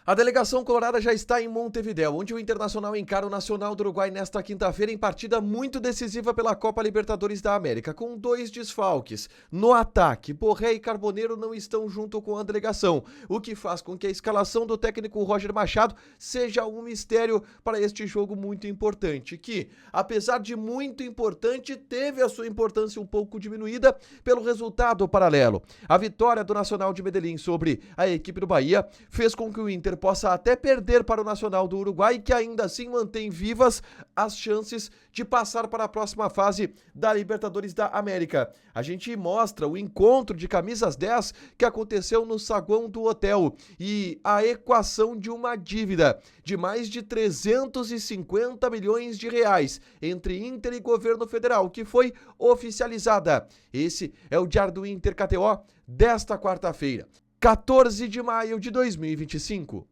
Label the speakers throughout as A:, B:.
A: A delegação colorada já está em Montevidéu, onde o Internacional encara o Nacional do Uruguai nesta quinta-feira em partida muito decisiva pela Copa Libertadores da América, com 2 desfalques. No ataque, Borré e Carboneiro não estão junto com a delegação, o que faz com que a escalação do técnico Roger Machado seja um mistério para este jogo muito importante, que, apesar de muito importante, teve a sua importância um pouco diminuída pelo resultado paralelo. A vitória do Nacional de Medellín sobre a equipe do Bahia fez com que o Inter possa até perder para o Nacional do Uruguai, que ainda assim mantém vivas as chances de passar para a próxima fase da Libertadores da América. A gente mostra o encontro de camisas 10 que aconteceu no saguão do hotel e a equação de uma dívida de mais de 350 milhões de reais entre Inter e governo federal, que foi oficializada. Esse é o Diário do Inter KTO desta quarta-feira, 14 de maio de 2025.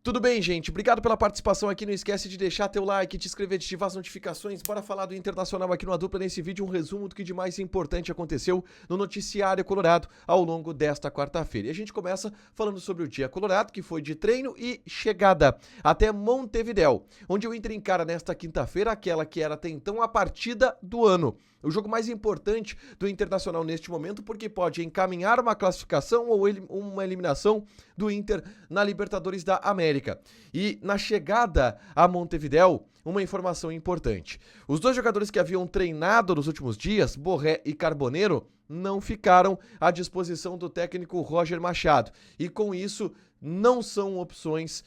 A: Tudo bem, gente? Obrigado pela participação aqui. Não esquece de deixar teu like, te inscrever, de ativar as notificações. Bora falar do Internacional aqui no A Dupla. Nesse vídeo, um resumo do que de mais importante aconteceu no noticiário colorado ao longo desta quarta-feira. E a gente começa falando sobre o dia colorado, que foi de treino e chegada até Montevidéu, onde o Inter encara nesta quinta-feira aquela que era até então a partida do ano. O jogo mais importante do Internacional neste momento, porque pode encaminhar uma classificação ou uma eliminação do Inter na Libertadores da América. E na chegada a Montevidéu, uma informação importante. Os dois jogadores que haviam treinado nos últimos dias, Borré e Carboneiro, não ficaram à disposição do técnico Roger Machado. E com isso, não são opções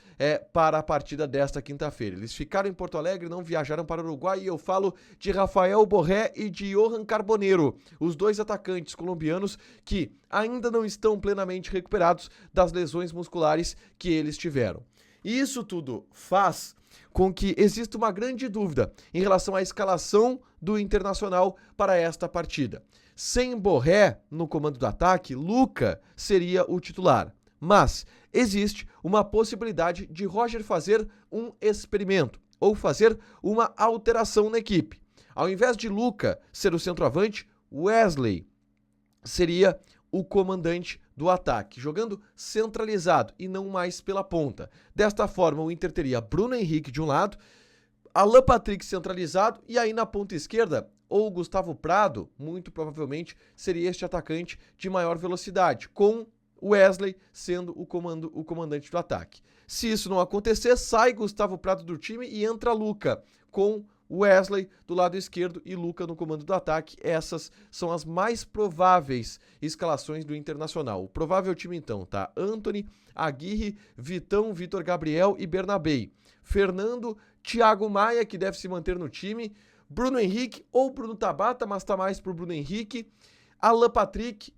A: para a partida desta quinta-feira. Eles ficaram em Porto Alegre, não viajaram para o Uruguai, e eu falo de Rafael Borré e de Johan Carboneiro, os dois atacantes colombianos que ainda não estão plenamente recuperados das lesões musculares que eles tiveram. E isso tudo faz com que exista uma grande dúvida em relação à escalação do Internacional para esta partida. Sem Borré no comando do ataque, Luca seria o titular. Mas existe uma possibilidade de Roger fazer um experimento ou fazer uma alteração na equipe. Ao invés de Luca ser o centroavante, Wesley seria o comandante do ataque, jogando centralizado e não mais pela ponta. Desta forma, o Inter teria Bruno Henrique de um lado, Alan Patrick centralizado, e aí na ponta esquerda, ou Gustavo Prado, muito provavelmente, seria este atacante de maior velocidade, com Wesley sendo o comandante do ataque. Se isso não acontecer, sai Gustavo Prado do time e entra Luca, com Wesley do lado esquerdo e Luca no comando do ataque. Essas são as mais prováveis escalações do Internacional. O provável time então, tá? Antony, Aguirre, Vitão, Vitor Gabriel e Bernabei. Fernando, Thiago Maia, que deve se manter no time, Bruno Henrique ou Bruno Tabata, mas tá mais pro Bruno Henrique, Alan Patrick,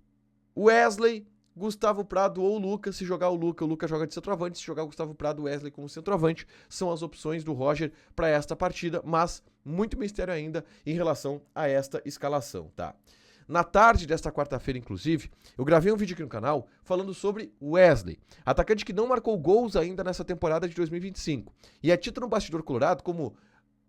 A: Wesley, Gustavo Prado ou Luca. Se jogar o Luca joga de centroavante. Se jogar o Gustavo Prado, Wesley como centroavante. São as opções do Roger para esta partida, mas muito mistério ainda em relação a esta escalação, tá? Na tarde desta quarta-feira, inclusive, eu gravei um vídeo aqui no canal falando sobre Wesley, atacante que não marcou gols ainda nessa temporada de 2025 e é tido no bastidor colorado como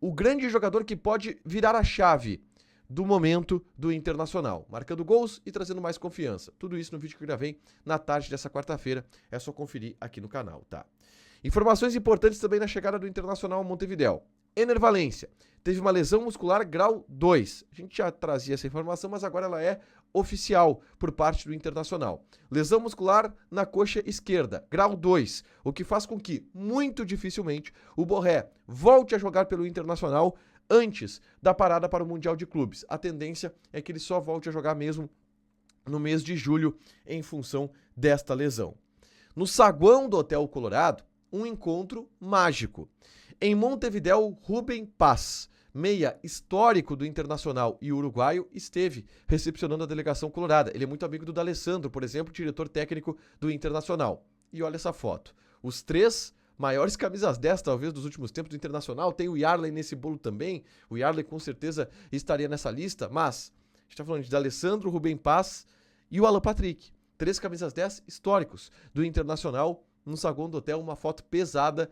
A: o grande jogador que pode virar a chave do momento do Internacional, marcando gols e trazendo mais confiança. Tudo isso no vídeo que eu gravei na tarde dessa quarta-feira, é só conferir aqui no canal, tá? Informações importantes também na chegada do Internacional a Montevidéu. Ener Valencia teve uma lesão muscular grau 2. A gente já trazia essa informação, mas agora ela é oficial por parte do Internacional. Lesão muscular na coxa esquerda, grau 2, o que faz com que, muito dificilmente, o Borré volte a jogar pelo Internacional antes da parada para o Mundial de Clubes. A tendência é que ele só volte a jogar mesmo no mês de julho em função desta lesão. No saguão do Hotel Colorado, um encontro mágico. Em Montevidéu, Rubem Paz, meia histórico do Internacional e uruguaio, esteve recepcionando a delegação colorada. Ele é muito amigo do D'Alessandro, por exemplo, diretor técnico do Internacional. E olha essa foto. Os três maiores camisas 10, talvez, dos últimos tempos do Internacional. Tem o Yarley nesse bolo também. O Yarley com certeza estaria nessa lista, mas a gente está falando de D'Alessandro, Rubem Paz e o Alan Patrick. 3 camisas 10 históricos do Internacional no saguão do hotel, uma foto pesada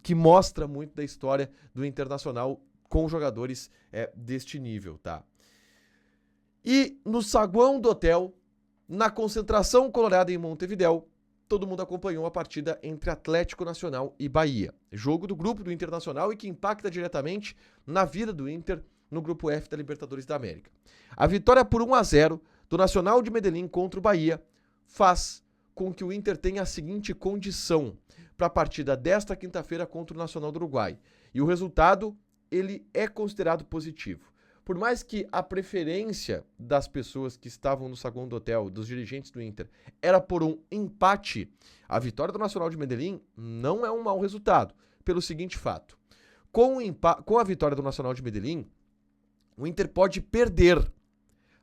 A: que mostra muito da história do Internacional com jogadores deste nível, tá? E no saguão do hotel, Na concentração colorada em Montevidéu, todo mundo acompanhou a partida entre Atlético Nacional e Bahia. Jogo do grupo do Internacional e que impacta diretamente na vida do Inter no grupo F da Libertadores da América. A vitória por 1-0 do Nacional de Medellín contra o Bahia faz com que o Inter tenha a seguinte condição para a partida desta quinta-feira contra o Nacional do Uruguai. E o resultado, ele é considerado positivo. Por mais que a preferência das pessoas que estavam no saguão do hotel, dos dirigentes do Inter, era por um empate, a vitória do Nacional de Medellín não é um mau resultado, pelo seguinte fato. Com a vitória do Nacional de Medellín, o Inter pode perder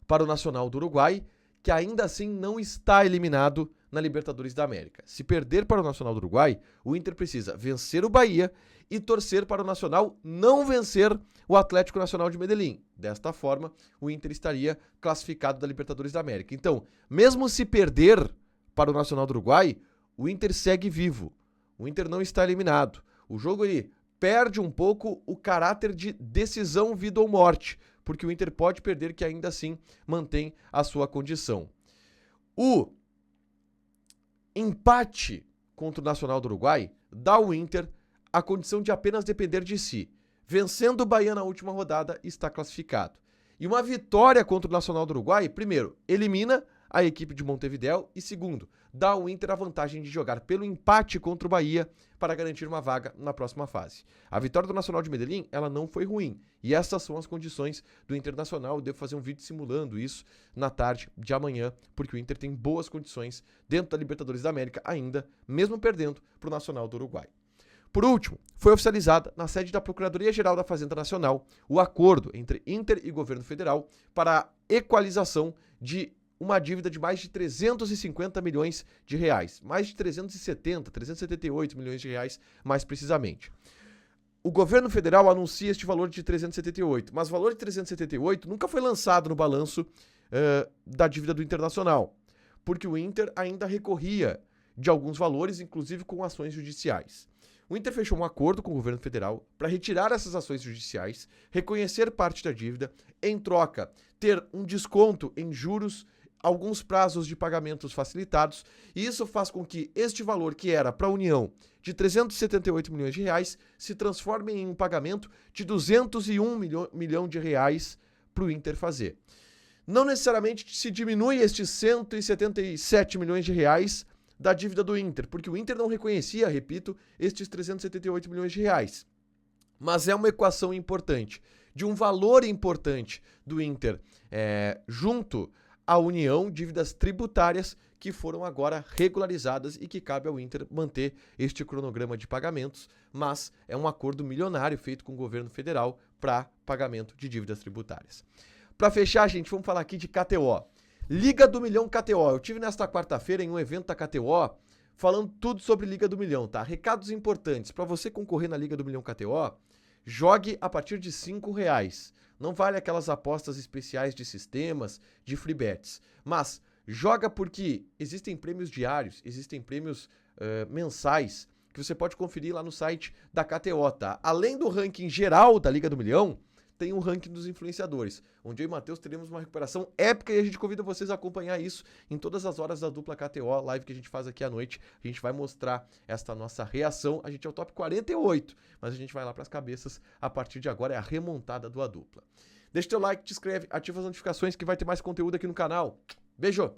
A: para o Nacional do Uruguai, que ainda assim não está eliminado na Libertadores da América. Se perder para o Nacional do Uruguai, o Inter precisa vencer o Bahia e torcer para o Nacional não vencer o Atlético Nacional de Medellín. Desta forma, o Inter estaria classificado da Libertadores da América. Então, mesmo se perder para o Nacional do Uruguai, o Inter segue vivo. O Inter não está eliminado. O jogo ele perde um pouco o caráter de decisão vida ou morte, porque o Inter pode perder que ainda assim mantém a sua condição. O empate contra o Nacional do Uruguai dá ao Inter a condição de apenas depender de si. Vencendo o Bahia na última rodada, está classificado. E uma vitória contra o Nacional do Uruguai, primeiro, elimina a equipe de Montevidéu e segundo, dá ao Inter a vantagem de jogar pelo empate contra o Bahia para garantir uma vaga na próxima fase. A vitória do Nacional de Medellín, ela não foi ruim. E essas são as condições do Internacional. Eu devo fazer um vídeo simulando isso na tarde de amanhã, porque o Inter tem boas condições dentro da Libertadores da América ainda, mesmo perdendo para o Nacional do Uruguai. Por último, foi oficializada na sede da Procuradoria-Geral da Fazenda Nacional o acordo entre Inter e governo federal para a equalização de uma dívida de mais de 350 milhões de reais. Mais de 378 milhões de reais, mais precisamente. O governo federal anuncia este valor de 378, mas o valor de 378 nunca foi lançado no balanço da dívida do Internacional, porque o Inter ainda recorria de alguns valores, inclusive com ações judiciais. O Inter fechou um acordo com o governo federal para retirar essas ações judiciais, reconhecer parte da dívida, em troca, ter um desconto em juros, alguns prazos de pagamentos facilitados, e isso faz com que este valor, que era para a União de 378 milhões de reais, se transforme em um pagamento de 201 milhão de reais para o Inter fazer. Não necessariamente se diminui estes 177 milhões de reais da dívida do Inter, porque o Inter não reconhecia, repito, estes 378 milhões de reais. Mas é uma equação importante, de um valor importante do Inter junto à União, dívidas tributárias que foram agora regularizadas e que cabe ao Inter manter este cronograma de pagamentos, mas é um acordo milionário feito com o governo federal para pagamento de dívidas tributárias. Para fechar, gente, vamos falar aqui de KTO. Liga do Milhão KTO. Eu tive nesta quarta-feira em um evento da KTO falando tudo sobre Liga do Milhão, tá? Recados importantes. Para você concorrer na Liga do Milhão KTO, jogue a partir de R$5. Não vale aquelas apostas especiais de sistemas, de free bets. Mas joga porque existem prêmios diários, existem prêmios mensais que você pode conferir lá no site da KTO, tá? Além do ranking geral da Liga do Milhão, tem um ranking dos influenciadores, onde eu e o Matheus teremos uma recuperação épica e a gente convida vocês a acompanhar isso em todas as horas da dupla KTO, live que a gente faz aqui à noite. A gente vai mostrar esta nossa reação. A gente é o top 48, mas a gente vai lá para as cabeças. A partir de agora é a remontada do A Dupla. Deixa teu like, te inscreve, ativa as notificações que vai ter mais conteúdo aqui no canal. Beijo!